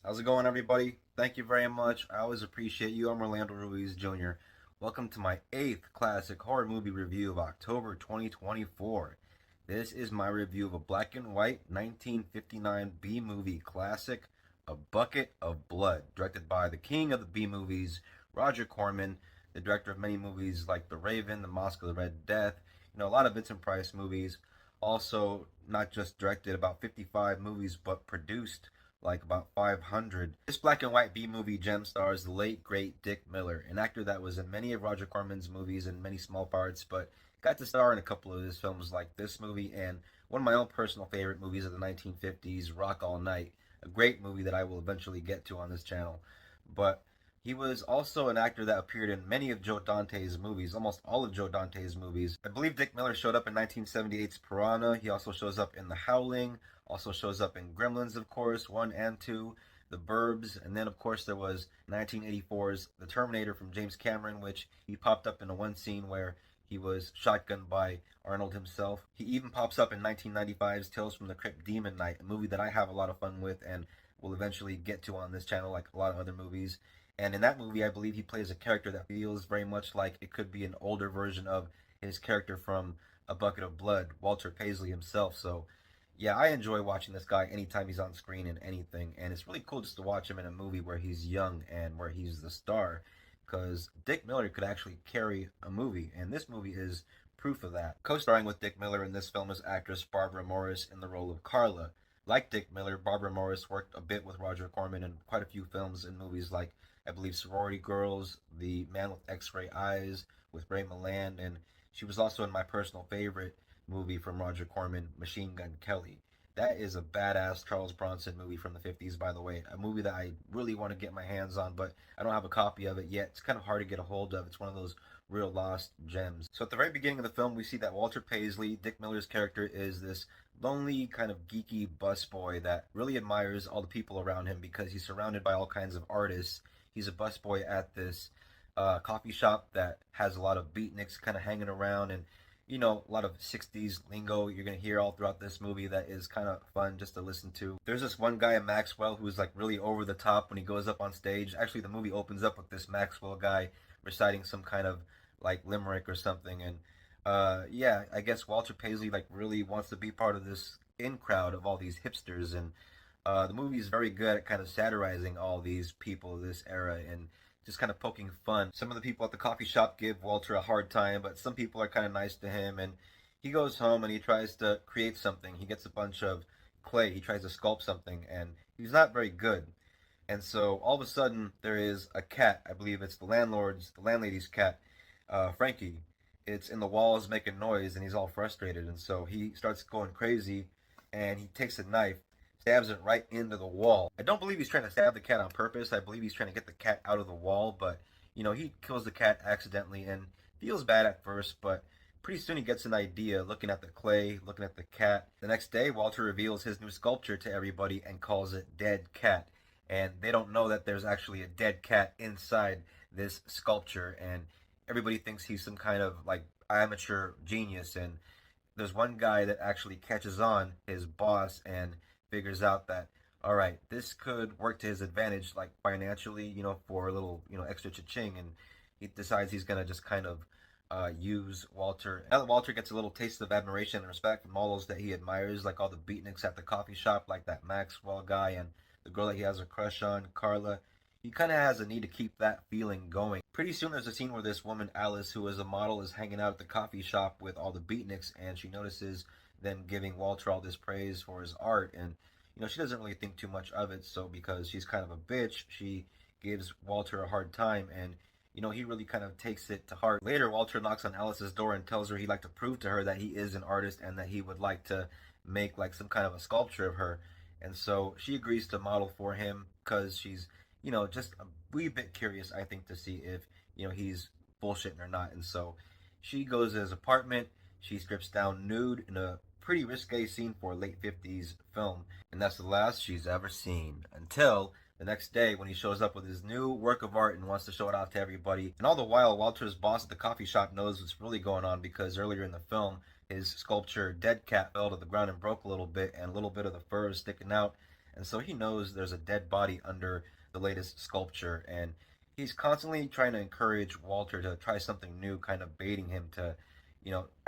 How's it going, everybody? Thank you very much. I always appreciate you. I'm Orlando Ruiz Jr. Welcome to my eighth classic horror movie review of October 2024. This is my review of a black and white 1959 B movie classic, A Bucket of Blood, directed by the king of the B movies, Roger Corman, the director of many movies like The Raven, The Mosque of the Red Death, a lot of Vincent Price movies. Also, not just directed about 55 movies, but produced like about 500. This black and white B movie gem stars the late great Dick Miller, an actor that was in many of Roger Corman's movies in many small parts, but got to star in a couple of his films like this movie and one of my own personal favorite movies of the 1950s, Rock All Night, a great movie that I will eventually get to on this channel. But he was also an actor that appeared in many of Joe Dante's movies, almost all of Joe Dante's movies. I believe Dick Miller showed up in 1978's Piranha. He also shows up in The Howling, also shows up in Gremlins, of course, 1 and 2, The Burbs, and then, of course, there was 1984's The Terminator from James Cameron, which he popped up in a one scene where he was shotgunned by Arnold himself. He even pops up in 1995's Tales from the Crypt Demon Knight, a movie that I have a lot of fun with and will eventually get to on this channel like a lot of other movies. And in that movie, I believe he plays a character that feels very much like it could be an older version of his character from A Bucket of Blood, Walter Paisley himself. So, yeah, I enjoy watching this guy anytime he's on screen in anything. And it's really cool just to watch him in a movie where he's young and where he's the star. Because Dick Miller could actually carry a movie. And this movie is proof of that. Co starring with Dick Miller in this film is actress Barbara Morris in the role of Carla. Like Dick Miller, Barbara Morris worked a bit with Roger Corman in quite a few films and movies like I believe Sorority Girls, The Man with X-Ray Eyes with Ray Milland, and she was also in my personal favorite movie from Roger Corman, Machine Gun Kelly. That is a badass Charles Bronson movie from the 50s, by the way. A movie that I really want to get my hands on, but I don't have a copy of it yet. It's kind of hard to get a hold of. It's one of those real lost gems. So at the very beginning of the film, we see that Walter Paisley, Dick Miller's character, is this lonely, kind of geeky busboy that really admires all the people around him because he's surrounded by all kinds of artists. He's a busboy at this coffee shop that has a lot of beatniks kind of hanging around, and a lot of 60s lingo you're going to hear all throughout this movie that is kind of fun just to listen to. There's this one guy, Maxwell, who's like really over the top when he goes up on stage. Actually, the movie opens up with this Maxwell guy reciting some kind of like limerick or something, and yeah, I guess Walter Paisley like really wants to be part of this in crowd of all these hipsters, and the movie is very good at kind of satirizing all these people of this era and just kind of poking fun. Some of the people at the coffee shop give Walter a hard time, but some people are kind of nice to him. And he goes home and he tries to create something. He gets a bunch of clay. He tries to sculpt something, and he's not very good. And so all of a sudden, there is a cat. I believe it's the landlady's cat, Frankie. It's in the walls making noise, and he's all frustrated. And so he starts going crazy, and he takes a knife, stabs it right into the wall. I don't believe he's trying to stab the cat on purpose. I believe he's trying to get the cat out of the wall, but he kills the cat accidentally and feels bad at first, but pretty soon he gets an idea looking at the clay, looking at the cat. The next day, Walter reveals his new sculpture to everybody and calls it Dead Cat. And they don't know that there's actually a dead cat inside this sculpture, and everybody thinks he's some kind of like amateur genius. And there's one guy that actually catches on, his boss, and figures out that all right, this could work to his advantage, like financially, for a little, extra cha-ching, and he decides he's gonna just kind of use Walter. Now that Walter gets a little taste of admiration and respect from all those that he admires, like all the beatniks at the coffee shop, like that Maxwell guy and the girl that he has a crush on, Carla, he kind of has a need to keep that feeling going. Pretty soon, there's a scene where this woman, Alice, who is a model, is hanging out at the coffee shop with all the beatniks, and she notices them giving Walter all this praise for his art. And, she doesn't really think too much of it, so because she's kind of a bitch, she gives Walter a hard time, and, he really kind of takes it to heart. Later, Walter knocks on Alice's door and tells her he'd like to prove to her that he is an artist and that he would like to make like some kind of a sculpture of her. And so she agrees to model for him because she's just a wee bit curious, I think, to see if, he's bullshitting or not. And so she goes to his apartment. She strips down nude in a pretty risque scene for a late 50s film. And that's the last she's ever seen until the next day when he shows up with his new work of art and wants to show it off to everybody. And all the while, Walter's boss at the coffee shop knows what's really going on because earlier in the film, his sculpture Dead Cat fell to the ground and broke a little bit, and a little bit of the fur is sticking out. and so he knows there's a dead body under the latest sculpture, and he's constantly trying to encourage Walter to try something new, kind of baiting him to,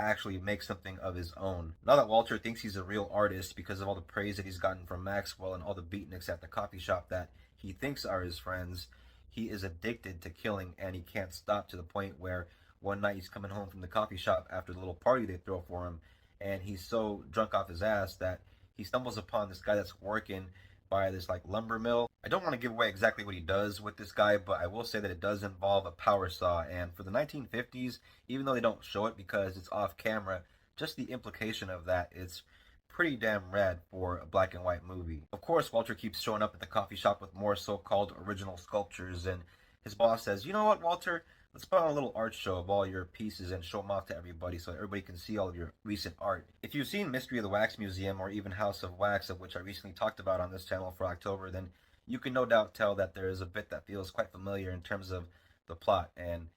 actually make something of his own. Now that Walter thinks he's a real artist because of all the praise that he's gotten from Maxwell and all the beatniks at the coffee shop that he thinks are his friends, he is addicted to killing, and he can't stop, to the point where one night he's coming home from the coffee shop after the little party they throw for him, and he's so drunk off his ass that he stumbles upon this guy that's working by this like lumber mill. I don't want to give away exactly what he does with this guy, but I will say that it does involve a power saw. And for the 1950s, even though they don't show it because it's off camera, just the implication of that, it's pretty damn rad for a black and white movie. Of course, Walter keeps showing up at the coffee shop with more so-called original sculptures, and his boss says, "You know what, Walter? Let's put on a little art show of all your pieces and show them off to everybody so everybody can see all of your recent art." If you've seen Mystery of the Wax Museum or even House of Wax, of which I recently talked about on this channel for October, then you can no doubt tell that there is a bit that feels quite familiar in terms of the plot and,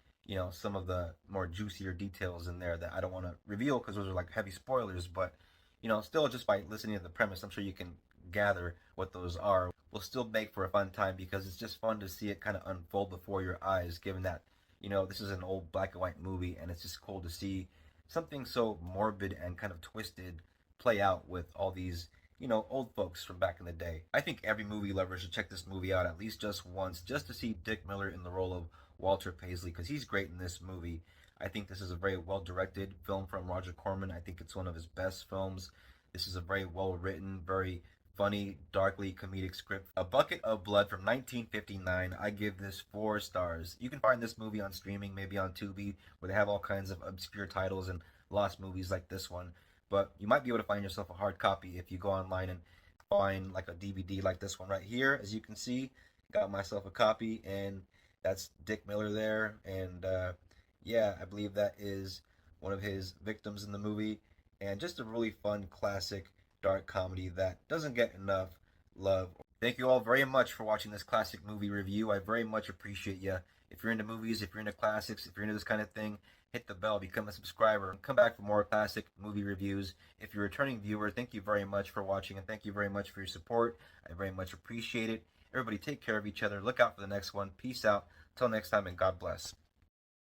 some of the more juicier details in there that I don't want to reveal because those are like heavy spoilers, but still, just by listening to the premise, I'm sure you can gather what those are. Will still make for a fun time because it's just fun to see it kind of unfold before your eyes, given that, this is an old black and white movie, and it's just cool to see something so morbid and kind of twisted play out with all these, old folks from back in the day. I think every movie lover should check this movie out at least just once, just to see Dick Miller in the role of Walter Paisley, because he's great in this movie. I think this is a very well directed film from Roger Corman. I think it's one of his best films. This is a very well written, very funny, darkly comedic script. A Bucket of Blood from 1959. I give this 4 stars. You can find this movie on streaming, maybe on Tubi, where they have all kinds of obscure titles and lost movies like this one. But you might be able to find yourself a hard copy if you go online and find like a DVD like this one right here. As you can see, got myself a copy, and that's Dick Miller there. And yeah, I believe that is one of his victims in the movie. And just a really fun, classic, dark comedy that doesn't get enough love. Thank you all very much for watching this classic movie review. I very much appreciate you. If you're into movies, if you're into classics, if you're into this kind of thing, hit the bell, become a subscriber, and come back for more classic movie reviews. If you're a returning viewer, thank you very much for watching, and thank you very much for your support. I very much appreciate it. Everybody take care of each other. Look out for the next one. Peace out. Till next time, and God bless.